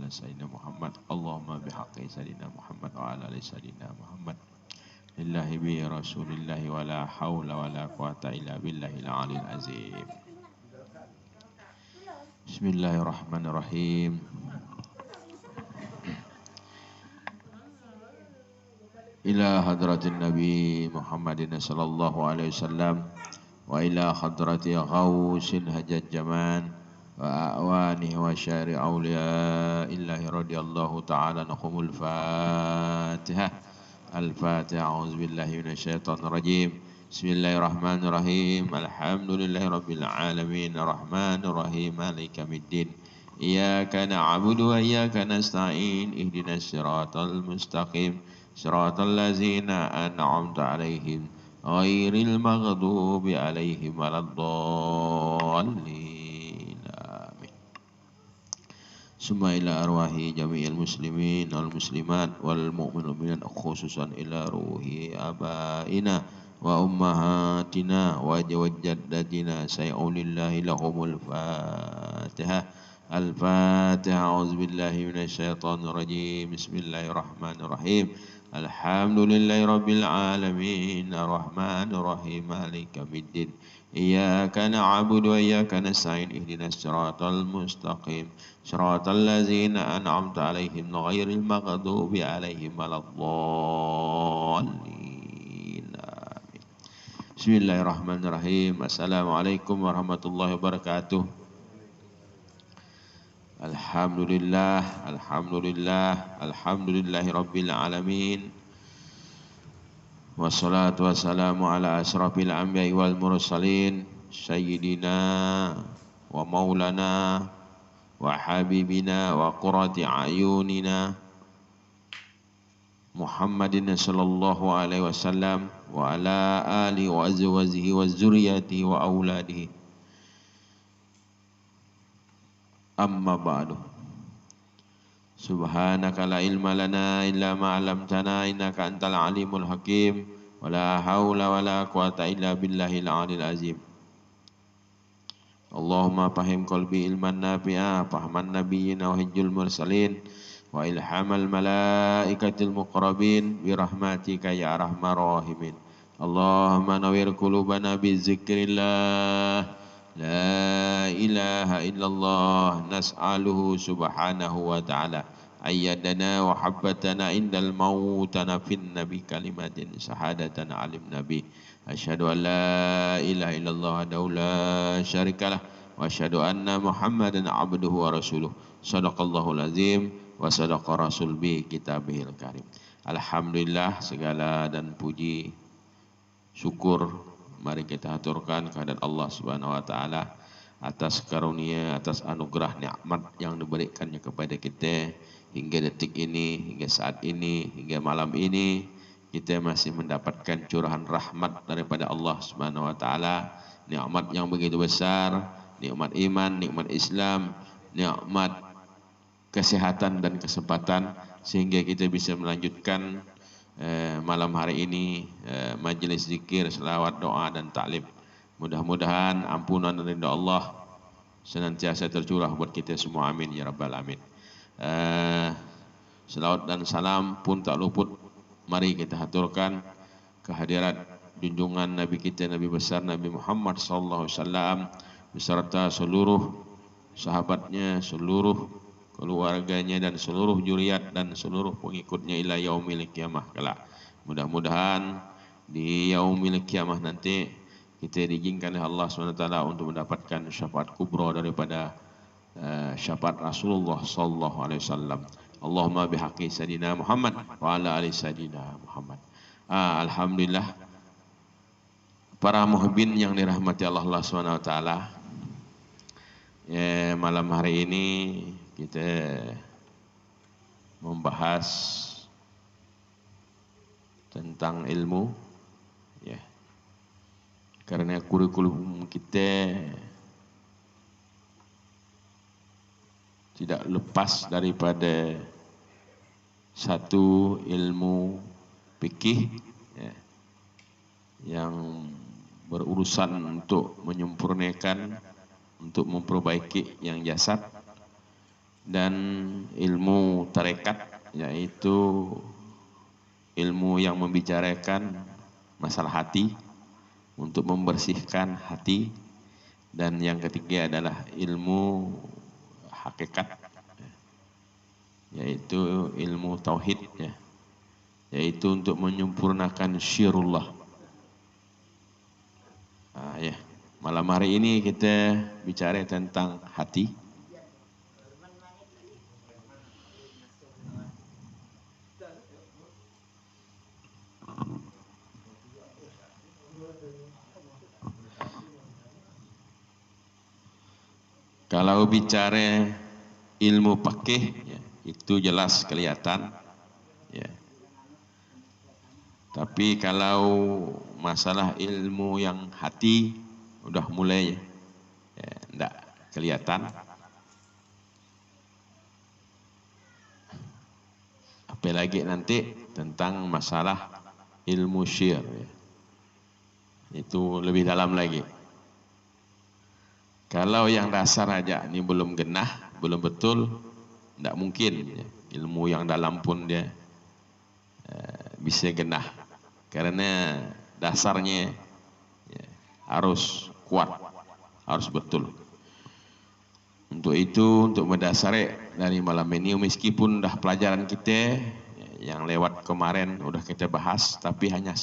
ala sayyidina Muhammad. Allahumma bihaqqi sayyidina Muhammad wa ala ali sayyidina Muhammad. Lillahi bi rasulillahi wa la hawla wa la quwata illa billahil aliyil azim. Bismillahirrahmanirrahim. Ila hadratin Nabi Muhammadin sallallahu alaihi wasallam wa ila hadrati ghausil hajat jaman wa awanihi wa syari awliya illahi radiyallahu ta'ala nahumul fatihah. Al-fatihah. A'udzubillahi minasyaitonir rajim. Bismillahirrahmanirrahim. Alhamdulillahi rabbil alamin arrahmanir rahim maliki yaumiddin. Iyyaka na'budu wa iyyaka nasta'in ihdinas siratal mustaqim siratal ladzina an'amta 'alaihim ghairil maghdubi 'alaihim waladdallin. Amin. Summa ila arwahi jami'il muslimin wal muslimat wal mu'minin khususan ila ruhi abaina wa ummahatina wa jaddatina sayyidillahi lahumul fatihah. Al-fatihah. A'udzubillahi minasyaitonir rajim. Bismillahirrahmanirrahim. Alhamdulillahi rabbil alamin arrahmanir rahim maliki yaumiddin. Iyyaka na'budu wa iyyaka nasta'in ihdinas siratal mustaqim siratal ladzina an'amta 'alaihim ghairil maghdubi 'alaihim waladdallin. Amin. Bismillahirrahmanirrahim. Assalamualaikum warahmatullahi wabarakatuh. Alhamdulillah, alhamdulillah, alhamdulillahi rabbil alamin. Wassalatu wassalamu ala asrafil anbiya'i wal mursalin sayyidina wa maulana wa habibina wa qurrati a'yunina Muhammadin sallallahu alaihi wasallam wa ala alihi wa azwajihi wa zurriyyatihi wa auladihi. Amma ba'du. Subhanaka la ilma lana illa ma 'allamtana innaka antal alimul hakim wa la haula wa la quwata illa billahil aliyil azim. Allahumma fahim qalbi ilman nafi'a fahman nabiyyin wa hijjul mursalin wa ilhamal malaikatil muqarrabin bi rahmatika ya arhamar rahimin. Allahumma nawwir qulubana bi dzikrillah. La ilaha illallah nas'aluhu subhanahu wa ta'ala ayyadana wa habbatana indal mautana fin nabi kalimatin sahadatan alim nabi. Asyhadu an la ilaha illallah wahdahu la syarikalah wa asyhadu anna Muhammadan abduhu wa rasuluh. Shadaqallahul azim wa sadaqa rasul bi kitabihil karim. Alhamdulillah, segala dan puji syukur mari kita aturkan kehadirat Allah Subhanahu wa taala atas karunia, atas anugerah nikmat yang diberikannya kepada kita hingga detik ini, hingga saat ini, hingga malam ini kita masih mendapatkan curahan rahmat daripada Allah Subhanahu wa taala, nikmat yang begitu besar, nikmat iman, nikmat Islam, nikmat kesehatan dan kesempatan sehingga kita bisa melanjutkan malam hari ini majelis zikir, selawat, doa dan taklim. Mudah-mudahan ampunan dan ridha Allah senantiasa tercurah buat kita semua, amin ya rabbal alamin. Selawat dan salam pun tak luput mari kita haturkan kehadirat junjungan Nabi kita, Nabi besar Nabi Muhammad sallallahu alaihi wasallam beserta seluruh sahabatnya, seluruh keluarganya dan seluruh zuriat dan seluruh pengikutnya ila yaumil qiyamah kelak. Mudah-mudahan di yaumil qiyamah nanti kita diizinkan oleh Allah SWT untuk mendapatkan syafaat kubra daripada syafaat Rasulullah sallallahu alaihi wasallam. Allahumma bihaqqi sayyidina Muhammad wa ala ali sayyidina Muhammad. Alhamdulillah, para muhibbin yang dirahmati Allah SWT, malam hari ini kita membahas tentang ilmu, ya. Karena kurikulum kita tidak lepas daripada satu ilmu fikih, ya, yang berurusan untuk menyempurnakan, untuk memperbaiki yang jasad, dan ilmu tarekat, yaitu ilmu yang membicarakan masalah hati untuk membersihkan hati. Dan yang ketiga adalah ilmu hakikat, yaitu ilmu tauhid, yaitu untuk menyempurnakan syirullah. Ya, malam hari ini kita bicara tentang hati. Kalau bicara ilmu fikih, itu jelas kelihatan, ya. Tapi kalau masalah ilmu yang hati udah mulai enggak kelihatan. Apalagi nanti tentang masalah ilmu syir, itu lebih dalam lagi. Kalau yang dasar aja ini belum genah, belum betul, tidak mungkin ilmu yang dalam pun dia bisa genah. Karena dasarnya harus kuat, harus betul. Untuk itu, untuk mendasari dari malam ini, meskipun dah pelajaran kita yang lewat kemarin udah kita bahas, tapi hanya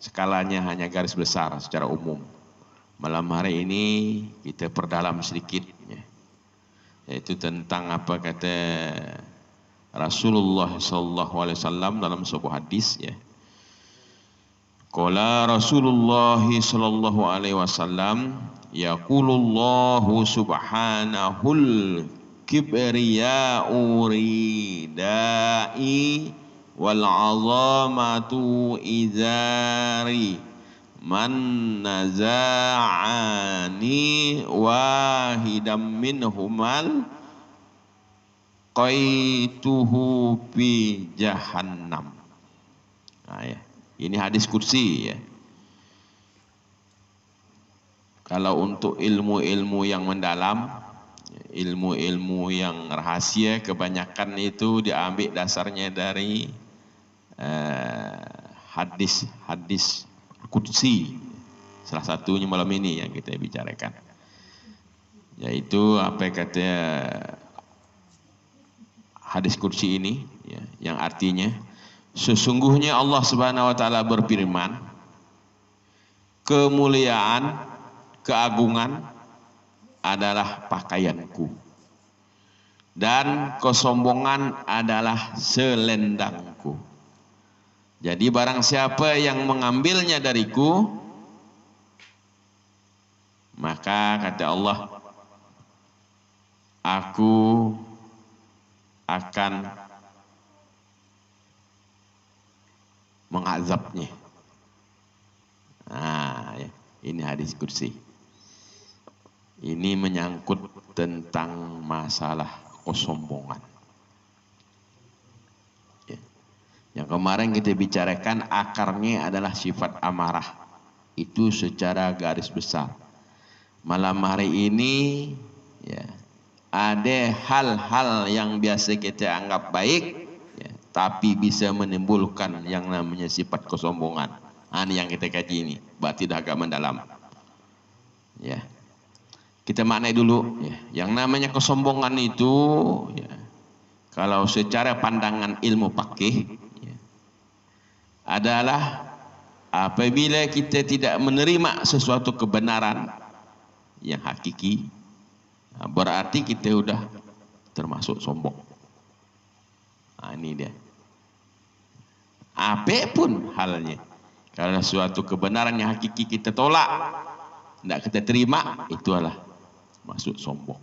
skalanya hanya garis besar secara umum. Malam hari ini kita perdalam sedikit, yaitu tentang apa kata Rasulullah SAW dalam sebuah hadis, Qala Rasulullah SAW, yaqulullahu subhanahul kibriya'u ridai wal 'azamatu izari man naza'ani wahidam minhumal qaituhu fi jahannam. Ini hadis kursi, Kalau untuk ilmu-ilmu yang mendalam, ilmu-ilmu yang rahasia, kebanyakan itu diambil dasarnya dari hadis Qudsi. Salah satunya malam ini yang kita bicarakan, yaitu apa kata hadis Qudsi ini, yang artinya sesungguhnya Allah Subhanahu wa taala berfirman, kemuliaan, keagungan adalah pakaianku dan kesombongan adalah selendangku. Jadi barang siapa yang mengambilnya dariku, maka kata Allah, aku akan mengazabnya. Ini hadis kursi. Ini menyangkut tentang masalah kesombongan. Yang kemarin kita bicarakan akarnya adalah sifat amarah. Itu secara garis besar. Malam hari ini ada hal-hal yang biasa kita anggap baik, tapi bisa menimbulkan yang namanya sifat kesombongan. Ini yang kita kaji ini, berarti dah agak mendalam. Kita maknai dulu, yang namanya kesombongan itu, kalau secara pandangan ilmu fikih, adalah apabila kita tidak menerima sesuatu kebenaran yang hakiki, berarti kita sudah termasuk sombong. Ini dia. Apapun halnya, kalau suatu kebenaran yang hakiki kita tolak, tidak kita terima, itu adalah masuk sombong.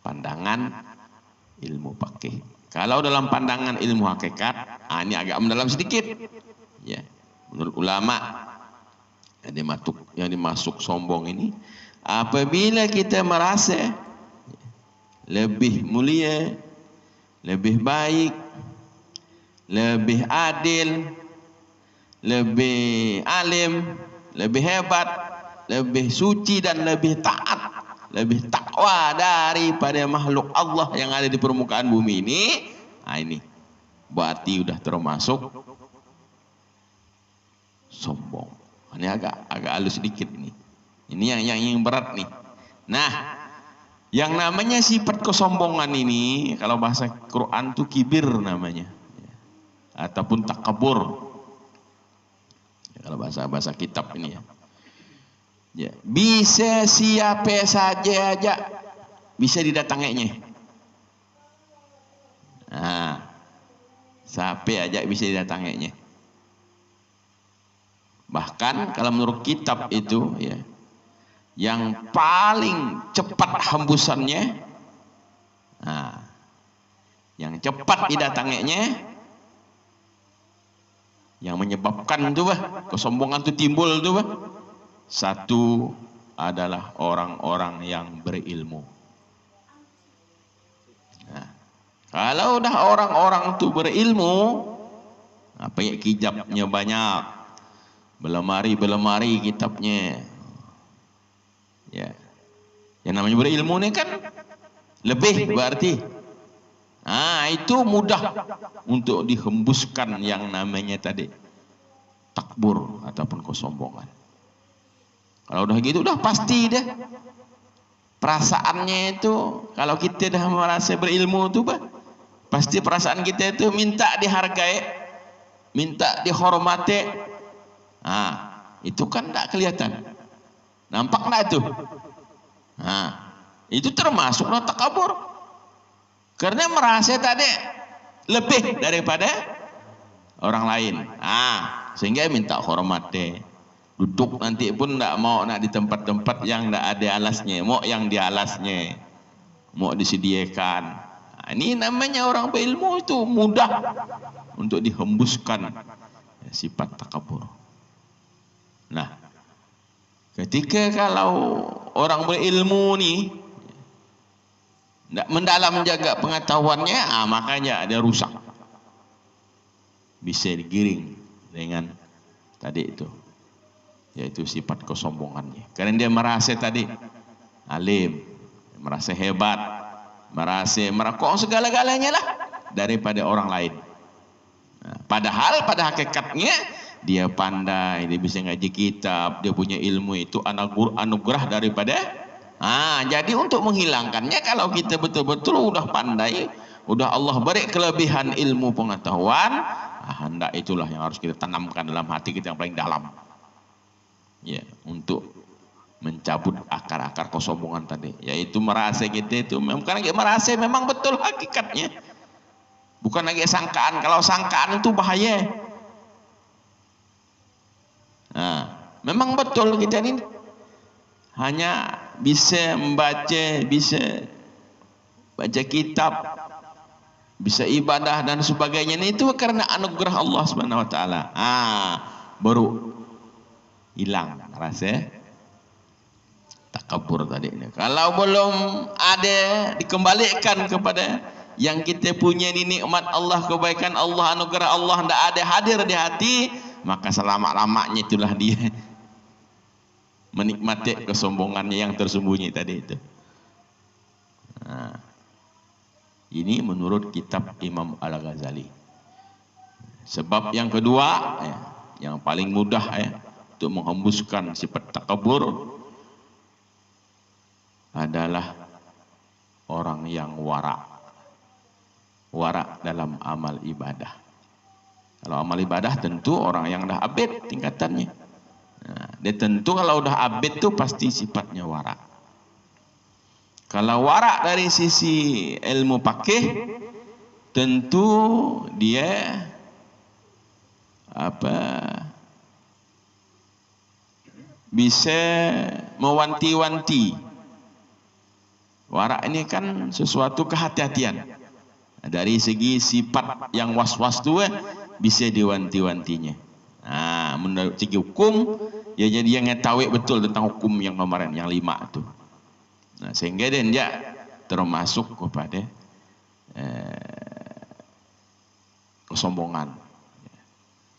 Pandangan ilmu fikih. Kalau dalam pandangan ilmu hakikat, ini agak mendalam sedikit. Menurut ulama, yang dimasuk sombong ini, apabila kita merasa lebih mulia, lebih baik, lebih adil, lebih alim, lebih hebat, lebih suci dan lebih taat lebih takwa daripada makhluk Allah yang ada di permukaan bumi ini, nah ini berarti udah termasuk sombong. Ini agak halus sedikit nih. Ini yang berat nih. Nah, yang namanya sifat kesombongan ini kalau bahasa Quran tuh kibir namanya, ataupun takabur. Kalau bahasa kitab ini ya. Ya, bisa siapa saja aja bisa didatanginya. Nah, siapa aja bisa didatanginya. Bahkan kalau menurut kitab itu ya, yang paling cepat hembusannya, nah, yang cepat didatanginya, yang menyebabkan itu kesombongan itu timbul itu satu adalah orang-orang yang berilmu. Nah, kalau udah orang-orang itu berilmu, apa ya, kitabnya banyak, belemari kitabnya, ya, yang namanya berilmu ini kan lebih berarti, nah itu mudah untuk dihembuskan yang namanya tadi takbur ataupun kesombongan. Kalau udah gitu udah pasti deh perasaannya itu, kalau kita dah merasa berilmu itu pasti perasaan kita itu minta dihargai, minta dihormati. Nah, itu kan tidak kelihatan, nampak enggak itu? Nah, itu termasuk takabur, karena merasa tadi lebih daripada orang lain. Ah, sehingga minta hormat deh. Duduk nanti pun tidak mau nak di tempat-tempat yang tidak ada alasnya, mau yang di alasnya, mau disediakan. Nah, ini namanya orang berilmu itu mudah untuk dihembuskan sifat takabur. Nah, ketika kalau orang berilmu nih tidak mendalam menjaga pengetahuannya, makanya dia rusak, bisa digiring dengan tadi itu, yaitu sifat kesombongannya. Karena dia merasa tadi alim, merasa hebat, merasa merakok segala-galanya lah daripada orang lain. Nah, padahal pada hakikatnya dia pandai, dia bisa ngaji kitab, dia punya ilmu, itu anugerah daripada. Jadi untuk menghilangkannya, kalau kita betul-betul udah pandai, udah Allah beri kelebihan ilmu pengetahuan, hendak itulah yang harus kita tanamkan dalam hati kita yang paling dalam. Ya, untuk mencabut akar-akar kesombongan tadi, yaitu merasa kita itu bukan lagi merasa, memang betul hakikatnya, bukan lagi sangkaan. Kalau sangkaan itu bahaya. Nah, memang betul kita ini hanya bisa membaca, bisa baca kitab, bisa ibadah dan sebagainya, itu karena anugerah Allah Subhanahu wa taala. Baru hilang rasa takabur tadi. Kalau belum ada, dikembalikan kepada yang kita punya ini, nikmat Allah, kebaikan Allah, anugerah Allah, tidak ada hadir di hati, maka selama-lamanya itulah dia menikmati kesombongannya yang tersembunyi tadi itu. Nah, ini menurut kitab Imam Al-Ghazali. Sebab yang kedua, yang paling mudah untuk menghembuskan sifat takabur adalah orang yang wara dalam amal ibadah. Kalau amal ibadah tentu orang yang dah abid tingkatannya. Nah, dia tentu kalau udah abid tuh pasti sifatnya wara. Kalau wara dari sisi ilmu pakih, tentu dia bisa mewanti-wanti. Wara ini kan sesuatu kehati-hatian. Dari segi sifat yang was-was tuh bisa diwanti-wantinya. Nah, menurut segi hukum, ya jadi yang ngetahui betul tentang hukum yang kemarin, yang 5 itu. Nah, sehingga dia termasuk kepada kesombongan.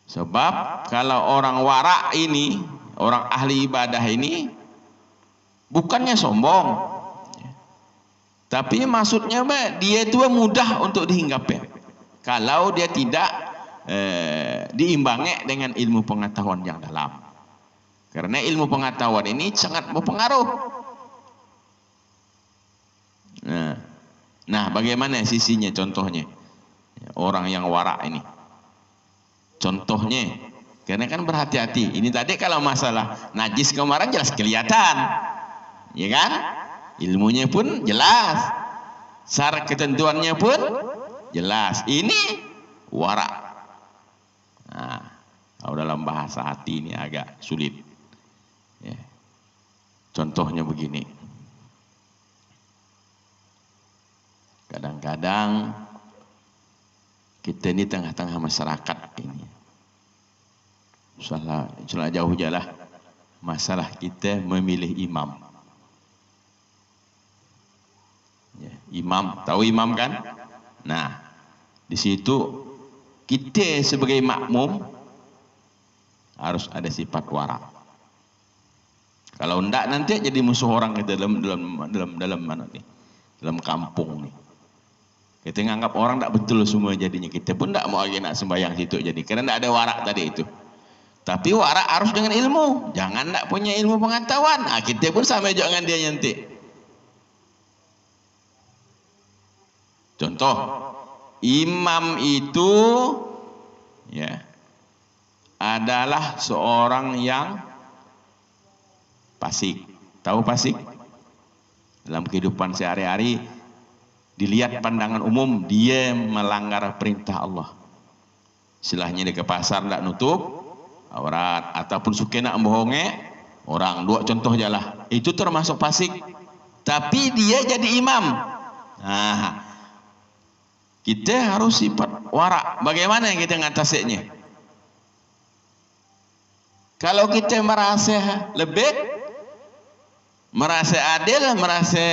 Sebab kalau orang wara ini, orang ahli ibadah ini, bukannya sombong, Tapi maksudnya dia itu mudah untuk dihinggapi. Kalau dia tidak diimbangi dengan ilmu pengetahuan yang dalam. Karena ilmu pengetahuan ini sangat berpengaruh. Nah, bagaimana sisinya contohnya? Orang yang warak ini. Contohnya, karena kan berhati-hati. Ini tadi kalau masalah najis kemarin jelas kelihatan. Ya kan? Ilmunya pun jelas. Syarat ketentuannya pun jelas. Ini warak. Nah, kalau dalam bahasa hati ini agak sulit. Ya. Contohnya begini. Kadang-kadang kita ini tengah-tengah masyarakat ini. Salah jauh jalah masalah kita memilih imam. Ya, imam, tahu imam kan? Nah, di situ kita sebagai makmum harus ada sifat warak. Kalau enggak nanti jadi musuh orang kita dalam mana nih? Dalam kampung nih. Kita nganggap orang tak betul semua jadinya. Kita pun tak mau lagi nak sembahyang situ jadi. Karena tak ada warak tadi itu. Tapi warak harus dengan ilmu. Jangan tak punya ilmu pengetahuan. Nah, kita pun sama juga dengan dia nanti. Contoh, imam itu ya adalah seorang yang fasik. Tahu fasik? Dalam kehidupan sehari-hari dilihat pandangan umum dia melanggar perintah Allah. Istilahnya dia ke pasar tak nutup aurat ataupun suka nak bohongi orang. Dua contoh je lah. Itu termasuk fasik. Tapi dia jadi imam. Nah, kita harus sifat warak. Bagaimana kita ngatasinya? Kalau kita merasa lebih, merasa adil, merasa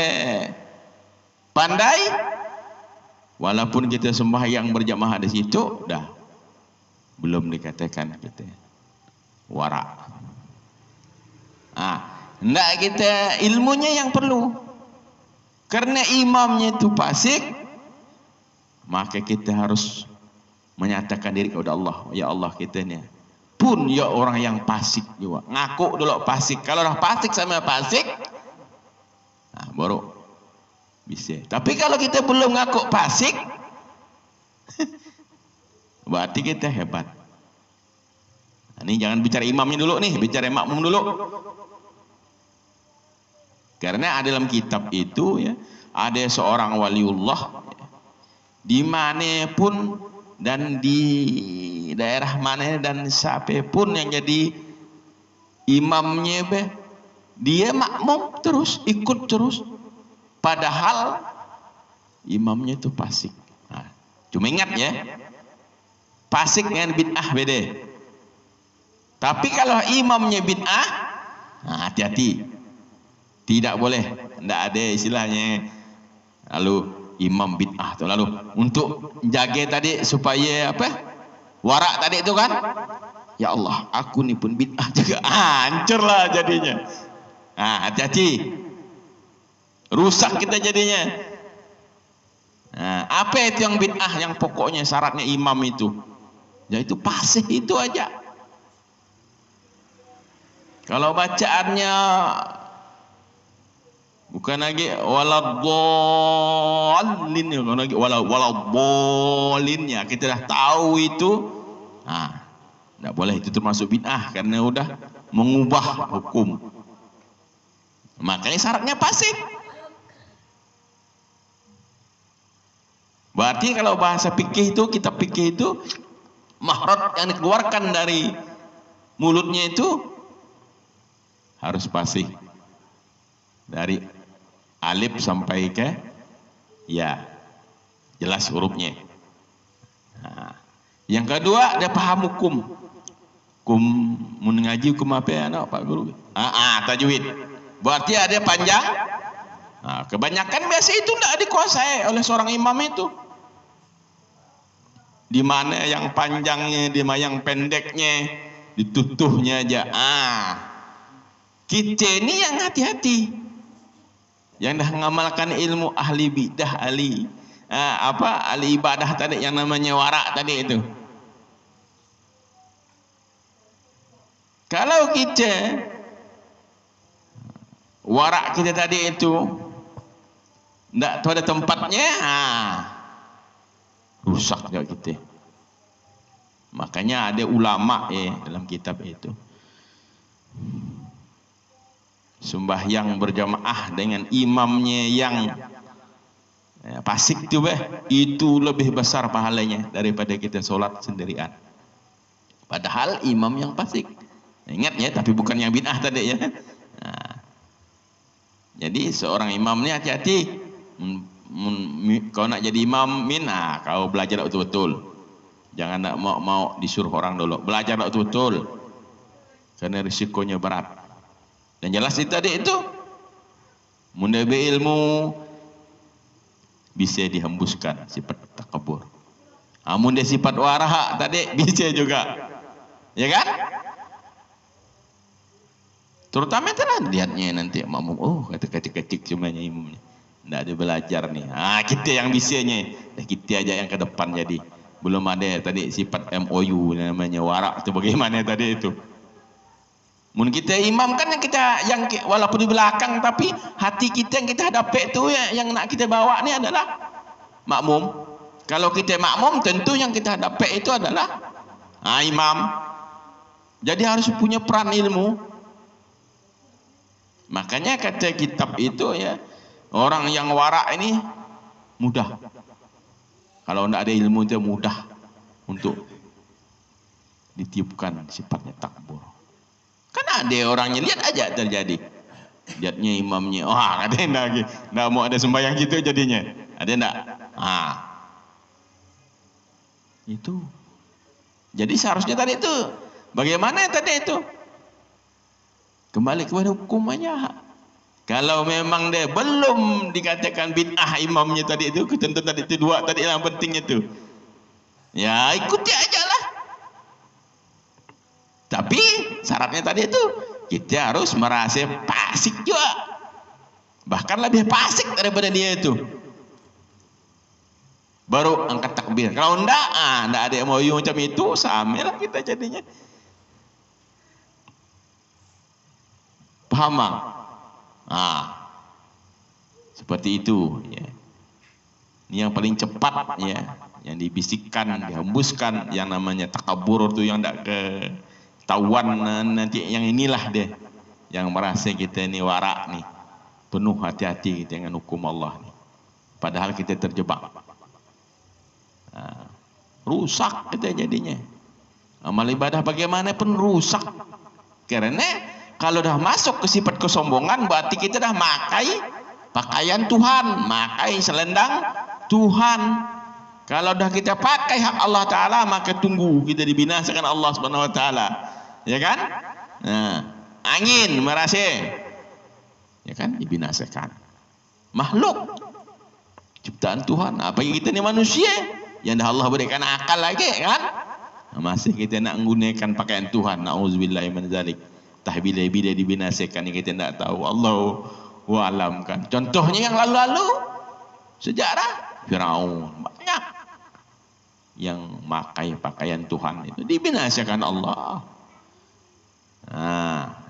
pandai, walaupun kita sembahyang berjamaah di situ, dah belum dikatakan kita warak. Enggak, kita ilmunya yang perlu. Karena imamnya itu fasik, maka kita harus menyatakan diri kepada Allah. Ya Allah, kita ni pun ya orang yang fasik juga. Ngaku dulu fasik. Kalau dah fasik sama fasik, baru bisa. Tapi kalau kita belum ngaku fasik, berarti kita hebat. Ini jangan bicara imamnya dulu nih, bicara makmum dulu. Karena dalam kitab itu ya, ada seorang waliullah di mana pun dan di daerah mana dan siapa pun yang jadi imamnya dia makmum terus, ikut terus. Padahal imamnya itu fasik. Cuma ingat ya, fasik dengan bid'ah beda. Tapi kalau imamnya bid'ah, hati-hati. Tidak boleh. Tidak ada istilahnya lalu imam bid'ah. Lalu untuk jaga tadi supaya apa? Warak tadi itu kan? Ya Allah, aku ni pun bid'ah juga. Hancurlah jadinya. Hati-hati. Rusak kita jadinya. Apa itu yang bid'ah? Yang pokoknya syaratnya imam itu, yaitu fasih itu aja. Kalau bacaannya bukan lagi waladhdallin, bukan lagi waladhdallin, ya kita dah tahu itu, tidak boleh, itu termasuk bid'ah karena udah mengubah hukum. Makanya syaratnya fasih. Berarti kalau bahasa fikih itu, kitab fikih itu, makhraj yang dikeluarkan dari mulutnya itu harus fasih. Dari alif sampai ke ya, jelas hurufnya. Yang kedua, dia paham hukum. Hukum mengaji hukum apa ya, Pak Guru? Tajwid. Berarti ada panjang. Kebanyakan biasa itu tidak dikuasai oleh seorang imam itu. Di mana yang panjangnya, di mana yang pendeknya, ditutuhnya aja. Kita ini yang hati-hati. yang dah mengamalkan ilmu ahli bidah, ahli ahli ibadah tadi yang namanya warak tadi itu. Kalau kita warak kita tadi itu tidak ada tempatnya, rusak juga kita. Makanya ada ulama dalam kitab itu, sembahyang berjamaah dengan imamnya yang fasik itu lebih besar pahalanya daripada kita sholat sendirian. Padahal imam yang fasik. Ingat ya, tapi bukan yang bid'ah tadi ya. Jadi seorang imam ni hati-hati. Kau nak jadi imam kau belajar betul-betul. Jangan nak mau disuruh orang dulu. Belajar betul-betul. Karena risikonya berat. Dan jelas itu tadi itu, munda berilmu bisa dihembuskan sifat takabur. Munda sifat waraha tadi bisa juga. Ya kan? Terutama itulah lihatnya nanti makmum, ketik-ketik cumanya imamnya. Tidak ada belajar nih. Kita yang bisanya. Kita aja yang ke depan jadi. Belum ada tadi sifat MOU namanya warak itu bagaimana tadi itu. Mungkin kita imam kan yang walaupun di belakang tapi hati kita yang kita hadapi itu yang nak kita bawa ni adalah makmum. Kalau kita makmum tentu yang kita hadapi itu adalah imam. Jadi harus punya peran ilmu. Makanya kata kitab itu ya, orang yang warak ini mudah. Kalau tidak ada ilmu itu mudah untuk ditiupkan sifatnya takbur. Kan ada orangnya, lihat aja terjadi. Lihatnya imamnya, katanya tidak mau ada sembahyang gitu jadinya. Ada tidak? Itu. Jadi seharusnya tadi itu, bagaimana tadi itu? Kembali kepada hukumannya. Kalau memang dia belum dikatakan bid'ah imamnya tadi itu, ketentuan tadi itu dua tadi yang pentingnya itu. Ya ikuti aja lah. Tapi syaratnya tadi itu kita harus merasa fasik juga. Bahkan lebih fasik daripada dia itu. Baru angkat takbir. Kalau enggak ada MOU macam itu, sama lah kita jadinya. Paham? Seperti itu ya. Ini yang paling cepat ya, yang dibisikkan, dihembuskan yang namanya takabur itu yang tidak ketahuan nanti, yang inilah deh yang merasa kita ini warak nih, penuh hati-hati kita dengan hukum Allah nih. Padahal kita terjebak. Rusak kita jadinya. Amal ibadah bagaimanapun rusak. Karena kalau dah masuk ke sifat kesombongan, berarti kita dah makai pakaian Tuhan, makai selendang Tuhan. Kalau dah kita pakai hak Allah Ta'ala, maka tunggu kita dibinasakan Allah Subhanahu Wa Ta'ala. Ya kan? Angin merasa, ya kan, dibinasakan. Makhluk ciptaan Tuhan, apalagi kita ni manusia yang dah Allah berikan akal lagi kan? Masih kita nak menggunakan pakaian Tuhan. Na'udzubillahi min dzalik. Bila dibinasakan kita tidak tahu. Allahu a'lam kan. Contohnya yang lalu-lalu sejarah Firaun, banyak yang makai pakaian Tuhan itu dibinasakan Allah.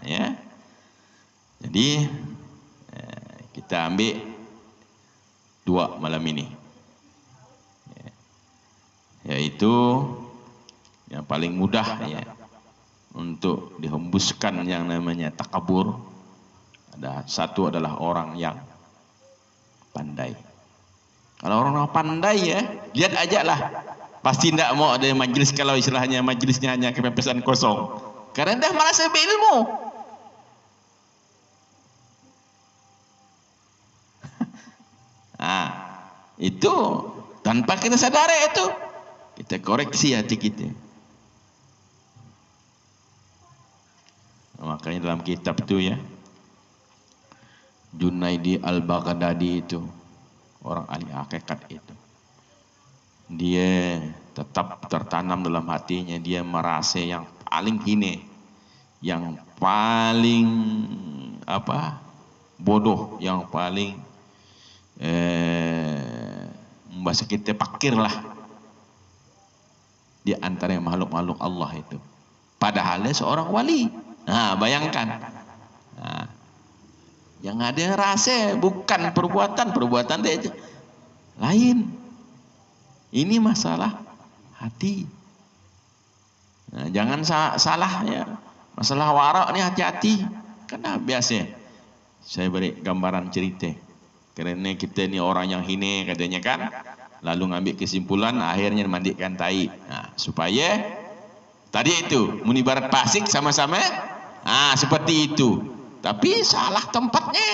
Ya. Jadi kita ambil dua malam ini, yaitu yang paling mudah ya untuk dihembuskan yang namanya takabur. Satu adalah orang yang pandai. Kalau orang pandai ya, lihat aja lah, pasti tidak mau ada majlis, kalau istilahnya majlisnya hanya kepepesan kosong, karena dah merasa berilmu. Itu tanpa kita sadari, itu kita koreksi hati kita. Makanya dalam kitab itu ya, Junaidi Al-Baghdadi itu, orang ahli hakikat itu, dia tetap tertanam dalam hatinya, dia merasa yang paling hina, yang paling bodoh yang paling bahasa kita pakir lah di antara makhluk-makhluk Allah itu. Padahal dia seorang wali. Nah, bayangkan. Nah, yang ada rasa bukan perbuatan dia lain. Ini masalah hati. Nah, jangan salah ya. Masalah warak ini hati-hati. Karena biasa saya beri gambaran cerita. Karena kita ni orang yang hina katanya kan. Lalu ngambil kesimpulan akhirnya mandikan tai. Nah, supaya tadi itu munibarat pasik sama-sama. Nah, seperti itu. Tapi salah tempatnya.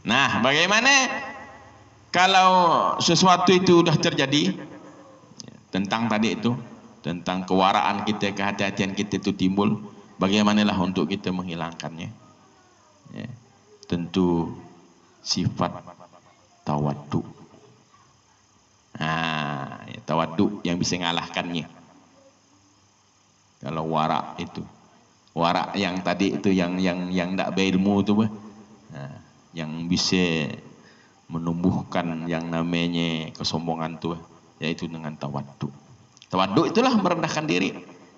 Nah, bagaimana kalau sesuatu itu sudah terjadi tentang tadi itu, tentang kewaraan kita, kehati-hatian kita itu timbul, bagaimanalah untuk kita menghilangkannya? Ya, tentu sifat tawaddu. Nah, ya, tawaddu yang bisa mengalahkannya. Kalau warak itu, warak yang tadi itu yang tidak berilmu itu, nah, yang bisa menumbuhkan yang namanya kesombongan itu, yaitu dengan tawaddu. Tawaddu itulah merendahkan diri.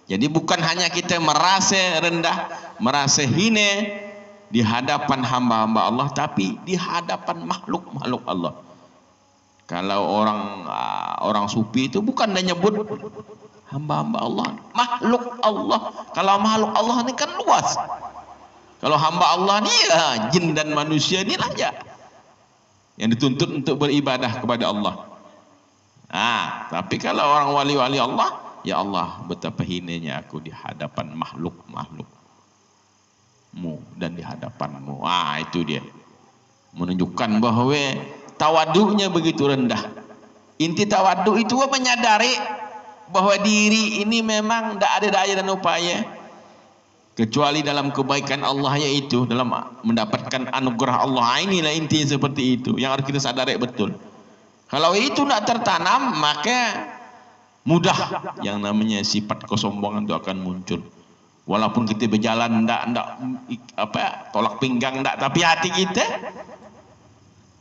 Jadi bukan hanya kita merasa rendah, merasa hina di hadapan hamba-hamba Allah, tapi di hadapan makhluk-makhluk Allah. Kalau orang sufi itu bukan dia nyebut hamba-hamba Allah, makhluk Allah. Kalau makhluk Allah ini kan luas. Kalau hamba Allah ini ya jin dan manusia ini aja yang dituntut untuk beribadah kepada Allah. Nah, tapi kalau orang wali-wali Allah, ya Allah, betapa hinanya aku di hadapan makhluk-makhlukmu dan di hadapanmu. Ah, itu dia. Menunjukkan bahwa tawaduknya begitu rendah. Inti tawaduk itu menyadari bahwa diri ini memang tidak ada daya dan upaya kecuali dalam kebaikan Allah, yaitu dalam mendapatkan anugerah Allah. Inilah intinya seperti itu yang harus kita sadari betul. Kalau itu tidak tertanam, maka mudah yang namanya sifat kesombongan itu akan muncul. Walaupun kita berjalan tidak tolak pinggang tidak, tapi hati kita,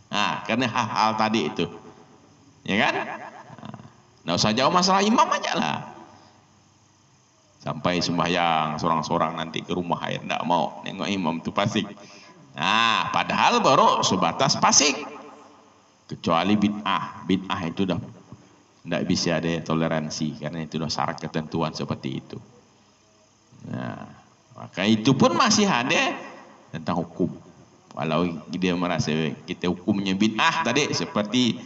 nah, karena hal-hal tadi itu, ya kan? Nah, usah jauh masalah imam aja lah. Sampai sembahyang sorang-sorang nanti ke rumah air tidak mau nengok imam itu pasik. Nah, padahal baru sebatas pasik. Kecuali bid'ah itu dah tidak bisa ada toleransi, karena itu dah syarat ketentuan seperti itu. Nah, maka itu pun masih ada tentang hukum. Walau dia merasa kita hukumnya bid'ah tadi, seperti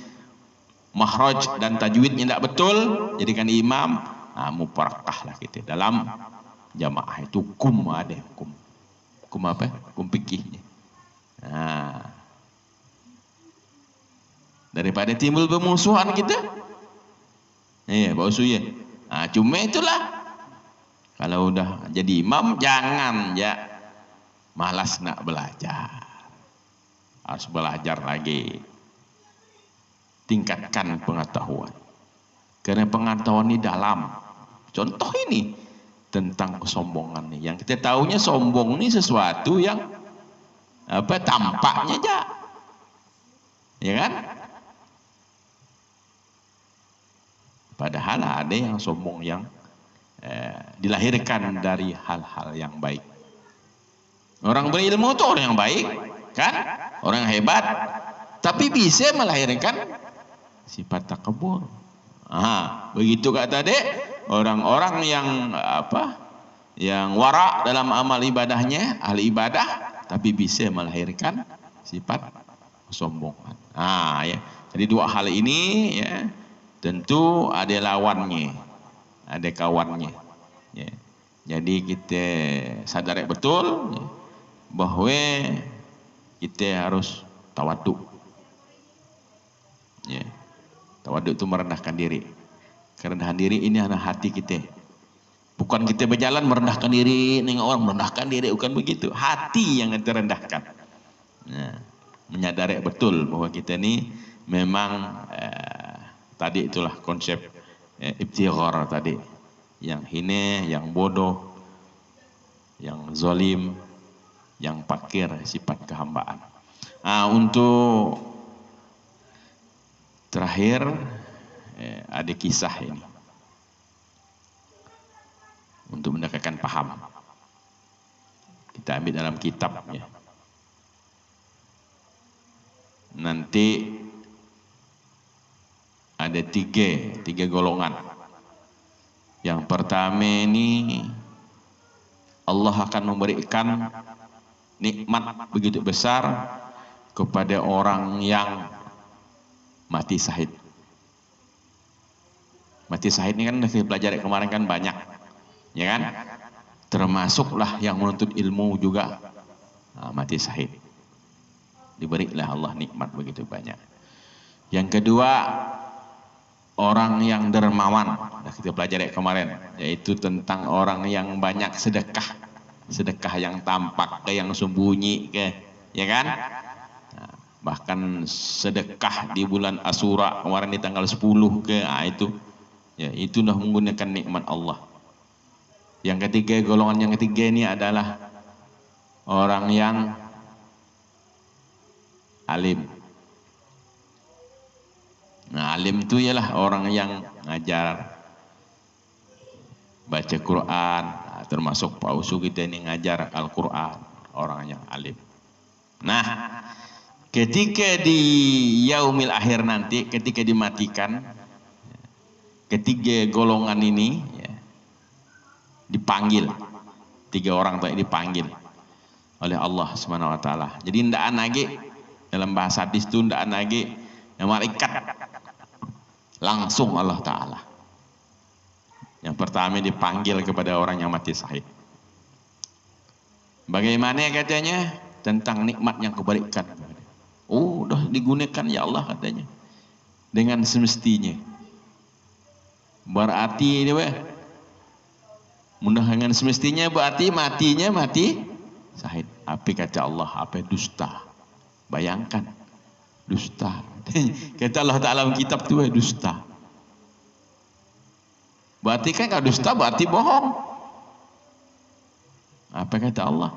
makhraj dan tajwidnya tidak betul, jadikan imam, muparakah lah kita dalam jamaah. Itu hukum, ada hukum apa? Hukum fikihnya. Nah, daripada timbul bermusuhan kita, iya, bausu ya. Nah, cuma itulah, kalau udah jadi imam jangan ya malas nak belajar, harus belajar lagi, tingkatkan pengetahuan, karena pengetahuan ini dalam. Contoh ini tentang kesombongan nih, yang kita tahunya sombong ini sesuatu yang tampaknya aja, ya kan? Padahal ada yang sombong yang dilahirkan dari hal-hal yang baik. Orang berilmu itu orang yang baik, kan? Orang yang hebat, tapi bisa melahirkan sifat takabur. Begitu kata tadi, orang-orang yang yang wara dalam amal ibadahnya, ahli ibadah, tapi bisa melahirkan sifat kesombongan. Ya. Jadi dua hal ini ya, tentu ada lawannya, ada kawannya. Ya. Jadi kita sadar betul ya, bahwa kita harus tawaduk. Ya. Tawaduk itu merendahkan diri. Kerendahan diri ini adalah hati kita. Bukan kita berjalan merendahkan diri, nengok orang merendahkan diri, bukan begitu. Hati yang terendahkan. Nah, menyadari betul bahwa kita ini memang tadi itulah konsep ibtighar tadi. yang hina, yang bodoh, yang zalim, yang pakir sifat kehambaan. Untuk terakhir ada kisah ini untuk mendekatkan paham. Kita ambil dalam kitab ya. Nanti ada tiga golongan. Yang pertama ini Allah akan memberikan nikmat begitu besar kepada orang yang mati syahid. Mati syahid ini kan kita pelajari kemarin kan banyak, ya kan? Termasuklah yang menuntut ilmu juga mati syahid. Diberilah Allah nikmat begitu banyak. Yang kedua, orang yang dermawan. Kita pelajari kemarin, yaitu tentang orang yang banyak sedekah. Sedekah yang tampak ke yang sembunyi ke, ya kan? Bahkan sedekah di bulan Asyura kemarin di tanggal 10 ke, itu ya, itulah menggunakan nikmat Allah. Yang ketiga, golongan yang ketiga ini adalah orang yang alim. Nah, alim itu ialah orang yang ngajar baca Quran, termasuk Pak Usu kita ini ngajar Al-Quran, orang yang alim. Nah, ketika di yaumil akhir nanti, ketika dimatikan, ketiga golongan ini ya, dipanggil, tiga orang tadi dipanggil oleh Allah Subhanahu Wa Taala. Jadi ndaan lagi dalam bahasa hadis itu ndaan lagi malaikat, langsung Allah Taala. Yang pertama dipanggil kepada orang yang mati syahid. Bagaimana katanya tentang nikmat yang kau berikan? Udah digunakan ya Allah katanya dengan semestinya. Berarti ini mudah dengan semestinya berarti matinya mati syahid. Apa kata Allah? Apa dusta? Bayangkan dusta. Kata Allah Taala dalam kitab tu dusta. Berarti kan kalau dusta berarti bohong. Apa kata Allah?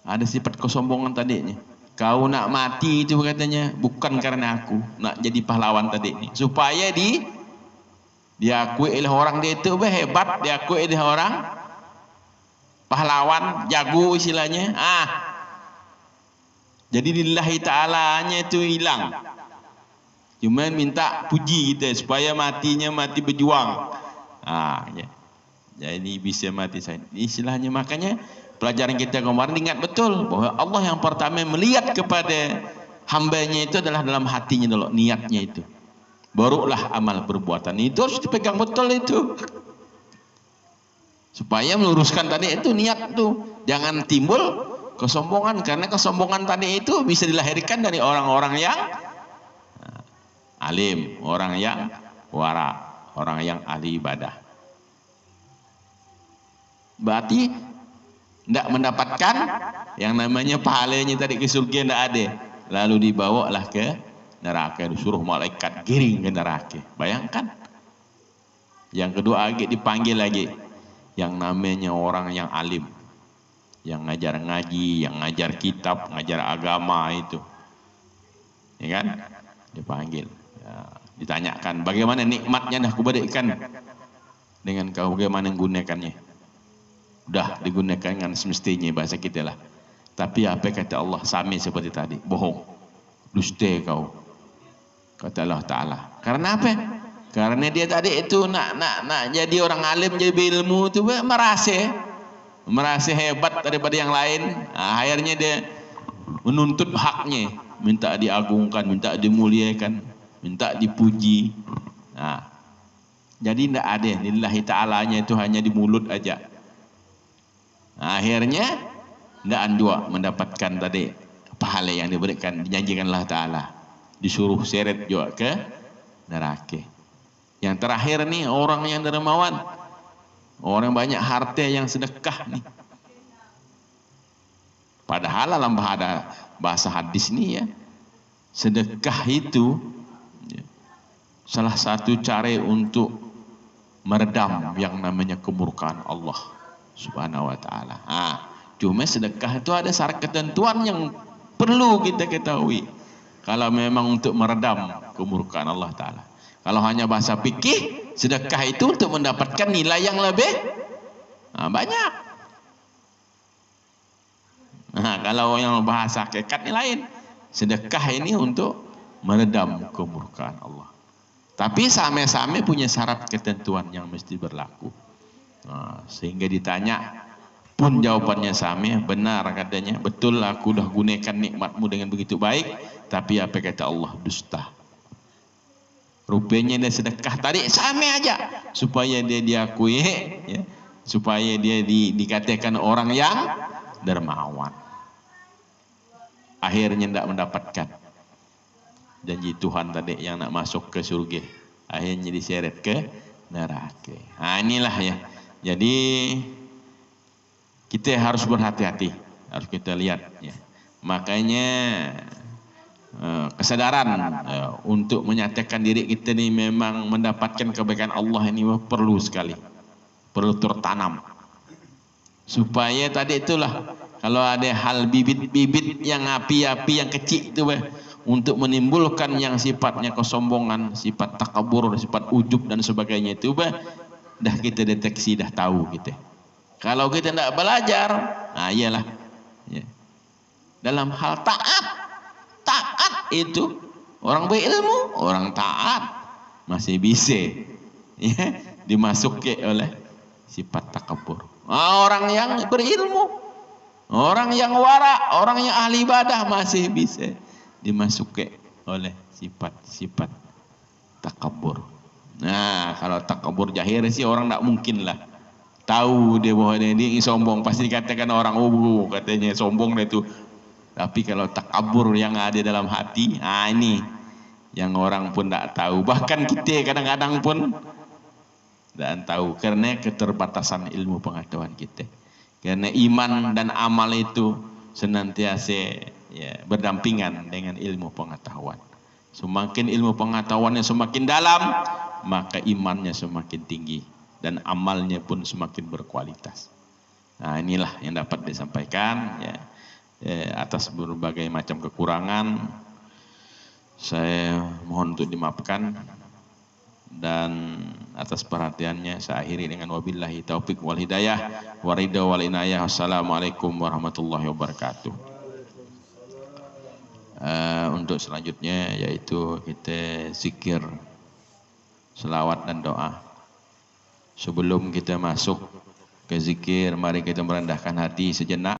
Ada sifat kesombongan tadinya. Kau nak mati itu katanya bukan karena aku nak jadi pahlawan tadi ini, supaya diakui oleh orang dia itu hebat, diakui oleh orang pahlawan, jago istilahnya. Jadi lillahi ta'alanya itu hilang. Cuma minta puji kita supaya matinya mati berjuang. Ya. Jadi bisa mati saya. Istilahnya makanya pelajaran kita kemarin ingat betul bahwa Allah yang pertama melihat kepada hambanya itu adalah dalam hatinya dulu, niatnya itu. Barulah amal perbuatan itu harus dipegang betul itu. Supaya meluruskan tadi itu niat itu. Jangan timbul kesombongan, karena kesombongan tadi itu bisa dilahirkan dari orang-orang yang alim, orang yang wara, orang yang ahli ibadah. Berarti tidak mendapatkan yang namanya pahalanya tadi ke surga, tidak ada. Lalu dibawalah ke neraka, disuruh malaikat giring ke neraka. Bayangkan. Yang kedua lagi dipanggil lagi yang namanya orang yang alim, yang ngajar ngaji, yang ngajar kitab, ngajar agama itu, ya kan? Dipanggil, ya, ditanyakan bagaimana nikmatnya dah kuberikan dengan kau, bagaimana menggunakannya. Udah digunakan dengan semestinya bahasa kita lah. Tapi apa kata Allah? Sami seperti tadi, bohong, dusta kau, kata Allah Taala. Karena apa? Karena dia tadi itu nak jadi orang alim, jadi ilmu itu merasa hebat daripada yang lain. Akhirnya dia menuntut haknya, minta diagungkan, minta dimuliakan, minta dipuji. Jadi tidak ada lillahi ta'alanya itu hanya di mulut aja. Akhirnya tidak juga mendapatkan tadi pahala yang diberikan, dijanjikan Allah Ta'ala, disuruh seret juga ke neraka. Yang terakhir nih orang yang dermawan, orang banyak harta yang sedekah nih. Padahal dalam bahasa hadis nih ya, sedekah itu salah satu cara untuk meredam yang namanya kemurkaan Allah Subhanahu wa taala. Cuma sedekah itu ada syarat ketentuan yang perlu kita ketahui. Kalau memang untuk meredam kemurkaan Allah taala. Kalau hanya bahasa fikih, sedekah itu untuk mendapatkan nilai yang lebih banyak. Kalau yang bahasa hakikat ini lain. Sedekah ini untuk meredam kemurkaan Allah. Tapi sama-sama punya syarat ketentuan yang mesti berlaku. Sehingga ditanya pun jawabannya sama, benar katanya, betul aku dah gunakan nikmatmu dengan begitu baik, tapi apa kata Allah, dusta. Rupanya dia sedekah tadi sama aja, supaya dia diakui, ya, supaya dia dikatakan orang yang dermawan. Akhirnya tidak mendapatkan janji Tuhan tadi yang nak masuk ke surga, akhirnya diseret ke neraka. Inilah ya. Jadi kita harus berhati-hati, harus kita lihat ya. Makanya kesadaran untuk menyatakan diri kita ini memang mendapatkan kebaikan Allah ini perlu sekali, perlu tertanam. Supaya tadi itulah, kalau ada hal bibit-bibit yang api-api yang kecil itu untuk menimbulkan yang sifatnya kesombongan, sifat takabur, sifat ujub dan sebagainya itu dah kita deteksi, dah tahu kita. Kalau kita tidak belajar, iyalah ya. Dalam hal taat itu orang berilmu, orang taat masih bisa ya, dimasuki oleh sifat takabur. Orang yang berilmu, orang yang wara, orang yang ahli ibadah masih bisa dimasuki oleh sifat-sifat takabur. Kalau takabur jahir sih orang tak mungkin lah tahu dia bahwa dia sombong, pasti dikatakan orang katanya sombong dia itu. Tapi kalau takabur yang ada dalam hati, ini yang orang pun tak tahu, bahkan kita kadang-kadang pun tak tahu karena keterbatasan ilmu pengetahuan kita. Karena iman dan amal itu senantiasa ya, berdampingan dengan ilmu pengetahuan. Semakin ilmu pengetahuannya semakin dalam, maka imannya semakin tinggi dan amalnya pun semakin berkualitas. Inilah yang dapat disampaikan ya, atas berbagai macam kekurangan. Saya mohon untuk dimaafkan, dan atas perhatiannya saya akhiri dengan wabillahi taufik wal hidayah waridha wal inayah. Wassalamualaikum warahmatullahi wabarakatuh. Untuk selanjutnya yaitu kita zikir, selawat dan doa. Sebelum kita masuk ke zikir, mari kita merendahkan hati sejenak.